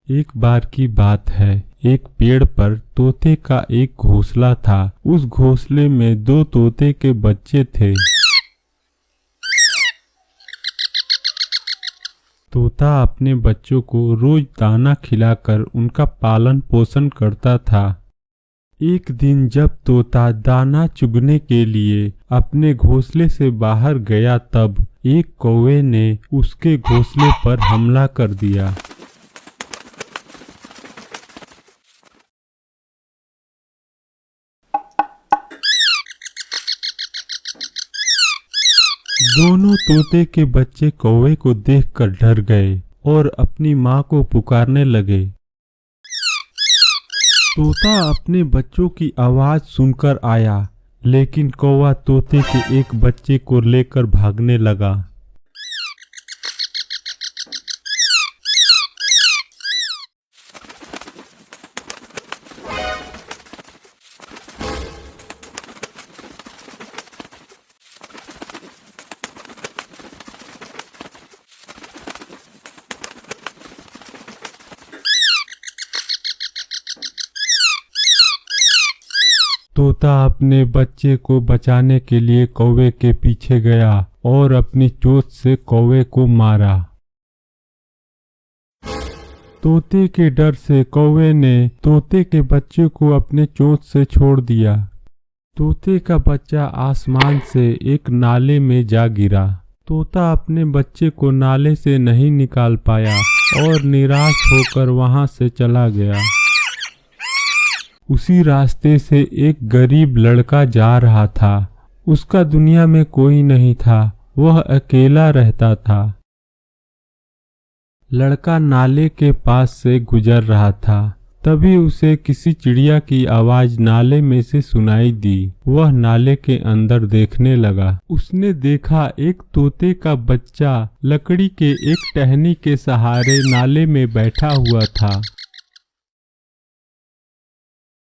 एक बार की बात है, एक पेड़ पर तोते का एक घोंसला था। उस घोंसले में दो तोते के बच्चे थे। तोता अपने बच्चों को रोज दाना खिलाकर उनका पालन पोषण करता था। एक दिन जब तोता दाना चुगने के लिए अपने घोंसले से बाहर गया, तब एक कौवे ने उसके घोंसले पर हमला कर दिया। दोनों तोते के बच्चे कौवे को देखकर डर गए और अपनी माँ को पुकारने लगे। तोता अपने बच्चों की आवाज सुनकर आया, लेकिन कौवा तोते के एक बच्चे को लेकर भागने लगा। तोता अपने बच्चे को बचाने के लिए कौवे के पीछे गया और अपनी चोंच से कौवे को मारा। तोते के डर से कौवे ने तोते के बच्चे को अपने चोंच से छोड़ दिया। तोते का बच्चा आसमान से एक नाले में जा गिरा। तोता अपने बच्चे को नाले से नहीं निकाल पाया और निराश होकर वहां से चला गया। उसी रास्ते से एक गरीब लड़का जा रहा था। उसका दुनिया में कोई नहीं था, वह अकेला रहता था। लड़का नाले के पास से गुजर रहा था, तभी उसे किसी चिड़िया की आवाज नाले में से सुनाई दी। वह नाले के अंदर देखने लगा। उसने देखा एक तोते का बच्चा लकड़ी के एक टहनी के सहारे नाले में बैठा हुआ था।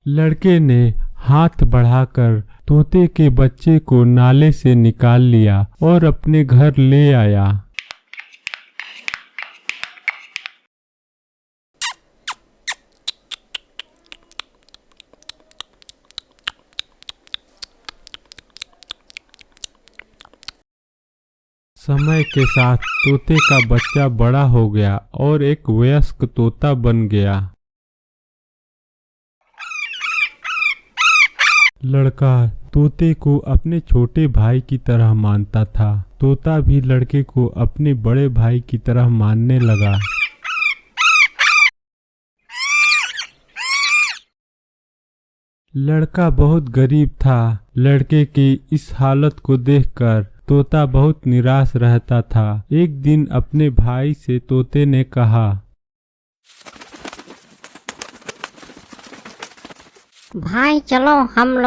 लड़के ने हाथ बढ़ाकर तोते के बच्चे को नाले से निकाल लिया और अपने घर ले आया। समय के साथ तोते का बच्चा बड़ा हो गया और एक वयस्क तोता बन गया। लड़का तोते को अपने छोटे भाई की तरह मानता था। तोता भी लड़के को अपने बड़े भाई की तरह मानने लगा। लड़का बहुत गरीब था। लड़के की इस हालत को देखकर तोता बहुत निराश रहता था। एक दिन अपने भाई से तोते ने कहा, भाई चलो हम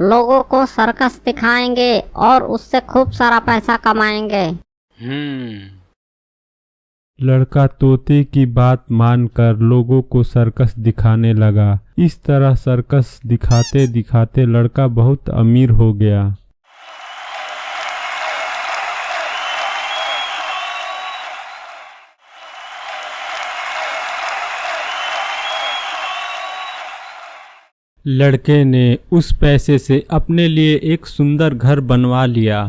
लोगों को सर्कस दिखाएंगे और उससे खूब सारा पैसा कमाएंगे। लड़का तोते की बात मानकर लोगों को सर्कस दिखाने लगा। इस तरह सर्कस दिखाते दिखाते लड़का बहुत अमीर हो गया। लड़के ने उस पैसे से अपने लिए एक सुंदर घर बनवा लिया।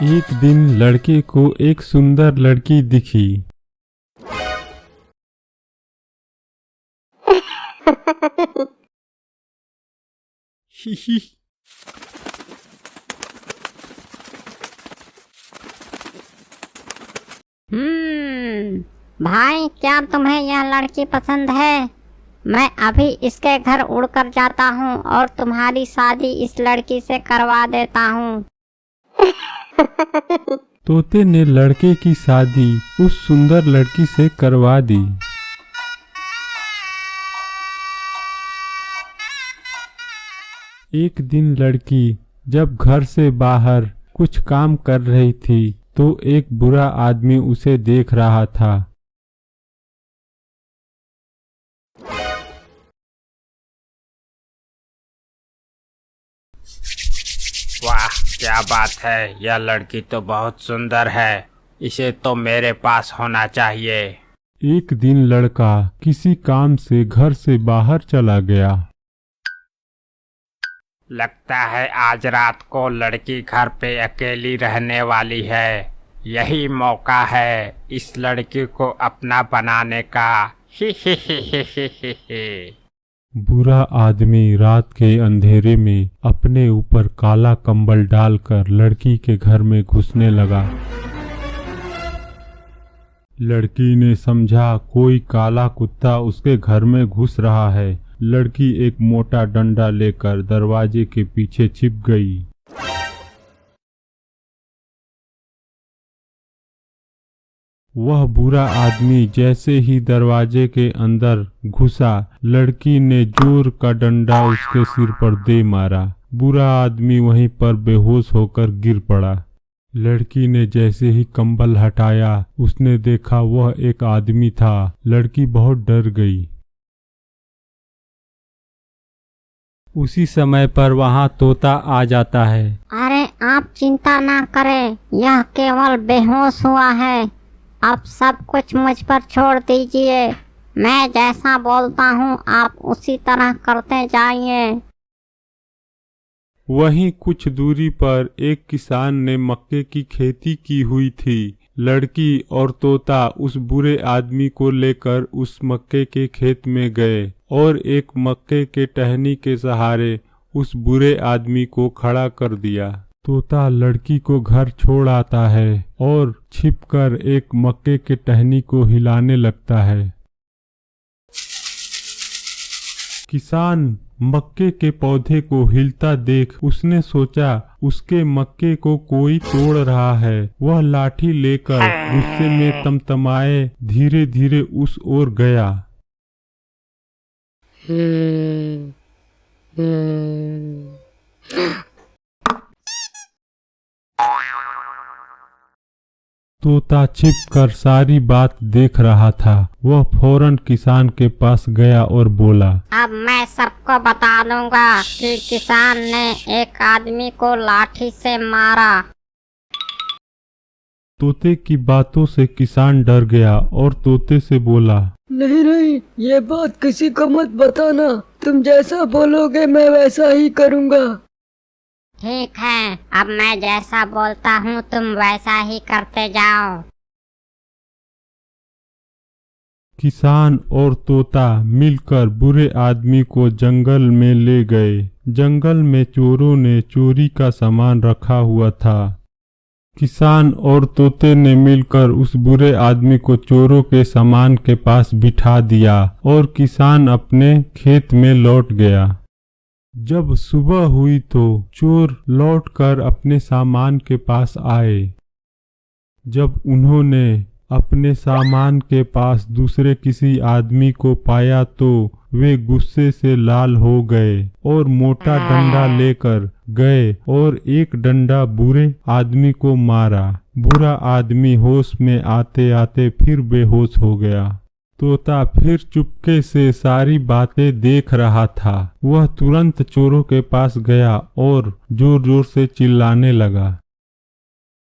एक दिन लड़के को एक सुंदर लड़की दिखी। ही। भाई क्या तुम्हें यह लड़की पसंद है? मैं अभी इसके घर उड़कर जाता हूँ और तुम्हारी शादी इस लड़की से करवा देता हूँ। तोते ने लड़के की शादी उस सुंदर लड़की से करवा दी। एक दिन लड़की जब घर से बाहर कुछ काम कर रही थी तो एक बुरा आदमी उसे देख रहा था। वाह, क्या क्या बात है, यह लड़की तो बहुत सुंदर है, इसे तो मेरे पास होना चाहिए। एक दिन लड़का किसी काम से घर से बाहर चला गया। लगता है आज रात को लड़की घर पे अकेली रहने वाली है। यही मौका है इस लड़की को अपना बनाने का। ही ही ही ही ही ही ही। बुरा आदमी रात के अंधेरे में अपने ऊपर काला कंबल डालकर लड़की के घर में घुसने लगा। लड़की ने समझा कोई काला कुत्ता उसके घर में घुस रहा है। लड़की एक मोटा डंडा लेकर दरवाजे के पीछे छिप गई। वह बुरा आदमी जैसे ही दरवाजे के अंदर घुसा, लड़की ने जोर का डंडा उसके सिर पर दे मारा। बुरा आदमी वहीं पर बेहोश होकर गिर पड़ा। लड़की ने जैसे ही कंबल हटाया, उसने देखा वह एक आदमी था। लड़की बहुत डर गई। उसी समय पर वहां तोता आ जाता है। अरे आप चिंता ना करें, यह केवल बेहोश हुआ है। अब सब कुछ मुझ पर छोड़ दीजिए। मैं जैसा बोलता हूँ आप उसी तरह करते जाइए। वहीं कुछ दूरी पर एक किसान ने मक्के की खेती की हुई थी। लड़की और तोता उस बुरे आदमी को लेकर उस मक्के के खेत में गए और एक मक्के के टहनी के सहारे उस बुरे आदमी को खड़ा कर दिया। तोता लड़की को घर छोड़ आता है और छिपकर एक मक्के के टहनी को हिलाने लगता है। किसान मक्के के पौधे को हिलता देख उसने सोचा उसके मक्के को कोई तोड़ रहा है। वह लाठी लेकर गुस्से में तमतमाए धीरे धीरे उस ओर गया। तोता छिपकर सारी बात देख रहा था। वह फौरन किसान के पास गया और बोला, अब मैं सबको बता दूंगा कि किसान ने एक आदमी को लाठी से मारा। तोते की बातों से किसान डर गया और तोते से बोला, नहीं नहीं, ये बात किसी को मत बताना। तुम जैसा बोलोगे मैं वैसा ही करूँगा। ठीक है, अब मैं जैसा बोलता हूँ तुम वैसा ही करते जाओ। किसान और तोता मिलकर बुरे आदमी को जंगल में ले गए। जंगल में चोरों ने चोरी का सामान रखा हुआ था। किसान और तोते ने मिलकर उस बुरे आदमी को चोरों के सामान के पास बिठा दिया और किसान अपने खेत में लौट गया। जब सुबह हुई तो चोर लौटकर अपने सामान के पास आए। जब उन्होंने अपने सामान के पास दूसरे किसी आदमी को पाया तो वे गुस्से से लाल हो गए और मोटा डंडा लेकर गए और एक डंडा बुरे आदमी को मारा। बुरा आदमी होश में आते आते फिर बेहोश हो गया। तोता फिर चुपके से सारी बातें देख रहा था। वह तुरंत चोरों के पास गया और जोर जोर से चिल्लाने लगा,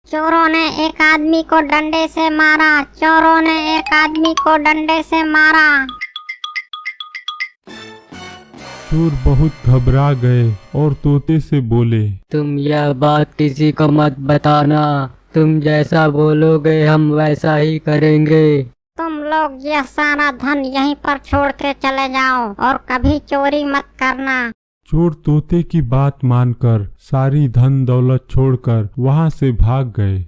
चोरों ने एक आदमी को डंडे से मारा, चोरों ने एक आदमी को डंडे से मारा। चोर बहुत घबरा गए और तोते से बोले, तुम यह बात किसी को मत बताना। तुम जैसा बोलोगे हम वैसा ही करेंगे। तुम लोग यह सारा धन यहीं पर छोड़ के चले जाओ और कभी चोरी मत करना। चोर तोते की बात मानकर सारी धन दौलत छोड़कर वहां से भाग गए।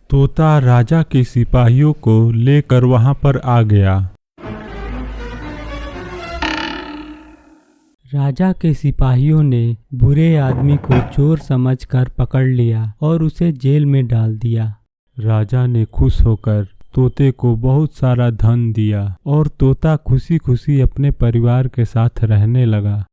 तोता राजा के सिपाहियों को लेकर वहां पर आ गया। राजा के सिपाहियों ने बुरे आदमी को चोर समझकर पकड़ लिया और उसे जेल में डाल दिया। राजा ने खुश होकर तोते को बहुत सारा धन दिया और तोता खुशी खुशी अपने परिवार के साथ रहने लगा।